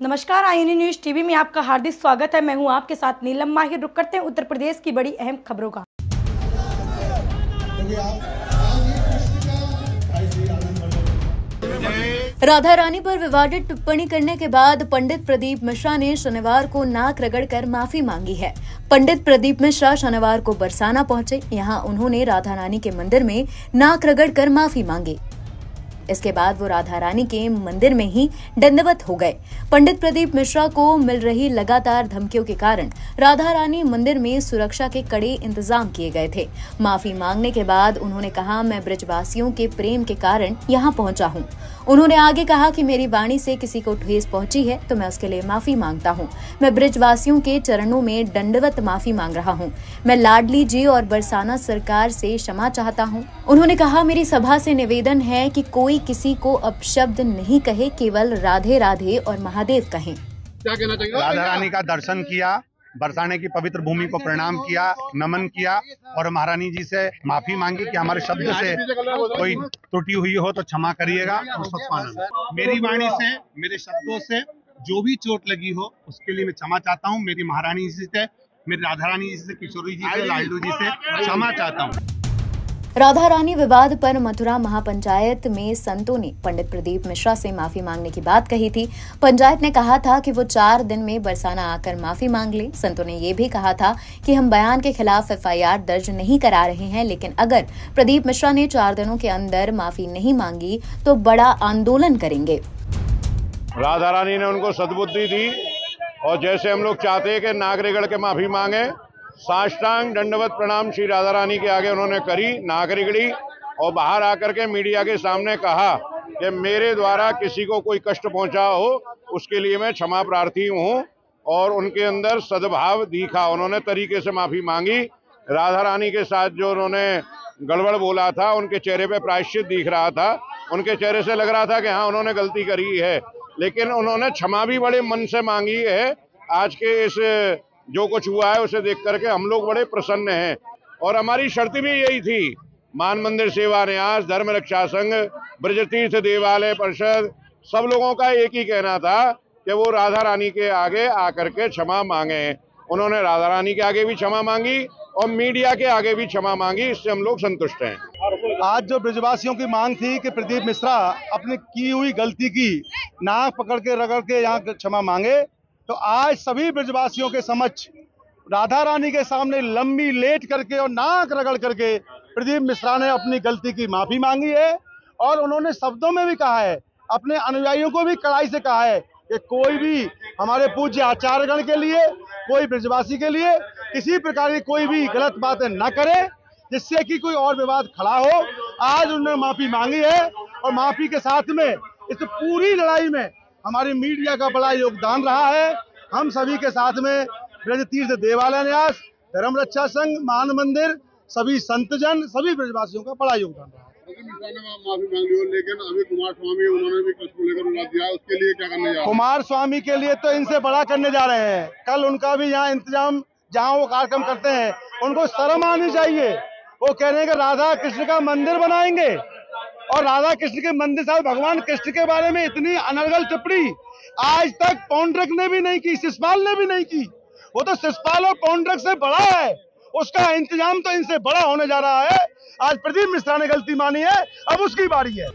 नमस्कार, INA news TV में आपका हार्दिक स्वागत है। मैं हूं आपके साथ नीलम माहिर। रुक करते हैं उत्तर प्रदेश की बड़ी अहम खबरों का। राधा रानी पर विवादित टिप्पणी करने के बाद पंडित प्रदीप मिश्रा ने शनिवार को नाक रगड़कर माफी मांगी है। पंडित प्रदीप मिश्रा शनिवार को बरसाना पहुंचे। यहां उन्होंने राधा रानी के मंदिर में नाक रगड़कर माफी मांगी। इसके बाद वो राधा रानी के मंदिर में ही दंडवत हो गए। पंडित प्रदीप मिश्रा को मिल रही लगातार धमकियों के कारण राधा रानी मंदिर में सुरक्षा के कड़े इंतजाम किए गए थे। माफी मांगने के बाद उन्होंने कहा, मैं ब्रजवासियों के प्रेम के कारण यहाँ पहुंचा हूँ। उन्होंने आगे कहा कि मेरी वाणी से किसी को ठेस पहुंची है तो मैं उसके लिए माफी मांगता हूँ। मैं ब्रजवासियों के चरणों में दंडवत माफी मांग रहा हूँ। मैं लाडली जी और बरसाना सरकार से क्षमा चाहता हूँ। उन्होंने कहा, मेरी सभा से निवेदन है कि कोई किसी को अपशब्द नहीं कहे, केवल राधे राधे और महादेव कहें। क्या कहना चाहिए? राधा रानी का दर्शन किया, बरसाने की पवित्र भूमि को प्रणाम किया, नमन किया और महारानी जी से माफी मांगी कि हमारे शब्द से कोई त्रुटि हुई हो तो क्षमा करिएगा। मेरी वाणी से, मेरे शब्दों से जो भी चोट लगी हो उसके लिए मैं क्षमा चाहता हूँ। मेरी महारानी जी से, मेरी राधा रानी जी से, किशोरी जी से, लालू जी से क्षमा चाहता हूँ। राधा रानी विवाद पर मथुरा महापंचायत में संतों ने पंडित प्रदीप मिश्रा से माफी मांगने की बात कही थी। पंचायत ने कहा था कि वो 4 दिन में बरसाना आकर माफी मांग ले। संतों ने ये भी कहा था कि हम बयान के खिलाफ एफआईआर दर्ज नहीं करा रहे हैं, लेकिन अगर प्रदीप मिश्रा ने 4 दिनों के अंदर माफी नहीं मांगी तो बड़ा आंदोलन करेंगे। राधा रानी ने उनको सद्बुद्धि दी और जैसे हम लोग चाहते हैं कि नाक रगड़ के माफी मांगे, साष्टांग दंडवत प्रणाम श्री राधा रानी के आगे उन्होंने करी, नाक रगड़ी और बाहर आकर के मीडिया के सामने कहा कि मेरे द्वारा किसी को कोई कष्ट पहुंचा हो उसके लिए मैं क्षमा प्रार्थी हूं। और उनके अंदर सद्भाव दिखा, उन्होंने तरीके से माफी मांगी। राधा रानी के साथ जो उन्होंने गड़बड़ बोला था उनके चेहरे पे प्रायश्चित दिख रहा था। उनके चेहरे से लग रहा था कि हाँ उन्होंने गलती करी है, लेकिन उन्होंने क्षमा भी बड़े मन से मांगी है। आज के इस जो कुछ हुआ है उसे देख करके हम लोग बड़े प्रसन्न हैं और हमारी शर्त भी यही थी। मान मंदिर सेवा न्यास, धर्म रक्षा संघ, ब्रजतीर्थ देवालय परिषद, सब लोगों का एक ही कहना था कि वो राधा रानी के आगे आकर के क्षमा मांगे। उन्होंने राधा रानी के आगे भी क्षमा मांगी और मीडिया के आगे भी क्षमा मांगी। इससे हम लोग संतुष्ट हैं। आज जो ब्रजवासियों की मांग थी कि प्रदीप मिश्रा अपनी की हुई गलती की नाक पकड़ के रगड़ के यहाँ क्षमा मांगे, तो आज सभी ब्रजवासियों के समक्ष राधा रानी के सामने लंबी लेट करके और नाक रगड़ करके प्रदीप मिश्रा ने अपनी गलती की माफी मांगी है। और उन्होंने शब्दों में भी कहा है, अपने अनुयायियों को भी कड़ाई से कहा है कि कोई भी हमारे पूज्य आचार्यगण के लिए, कोई ब्रजवासी के लिए किसी प्रकार की कोई भी गलत बातें न करे जिससे कि कोई और विवाद खड़ा हो। आज उन्होंने माफी मांगी है और माफी के साथ में इस पूरी लड़ाई में हमारी मीडिया का बड़ा योगदान रहा है। हम सभी के साथ में ब्रजतीर्थ देवालय न्यास, धर्म रक्षा संघ, मान मंदिर, सभी संतजन, सभी ब्रजवासियों का बड़ा योगदान रहा है। माफी मांग ली हो, लेकिन अभी कुमार स्वामी उन्होंने भी कुछ को लेकर विवाद दिया, उसके लिए क्या करने जा रहे हैं? कुमार स्वामी के लिए तो इनसे बड़ा करने जा रहे हैं। कल उनका भी यहाँ इंतजाम, जहाँ वो कार्यक्रम करते हैं उनको शर्म आनी चाहिए। वो कह रहे हैं कि राधा कृष्ण का मंदिर बनाएंगे और राधा कृष्ण के मंदिर साहब भगवान कृष्ण के बारे में इतनी अनर्गल टिप्पणी आज तक पौंड्रक ने भी नहीं की, शिषपाल ने भी नहीं की। वो तो शिषपाल और पौंड्रक से बड़ा है, उसका इंतजाम तो इनसे बड़ा होने जा रहा है। आज प्रदीप मिश्रा ने गलती मानी है, अब उसकी बारी है।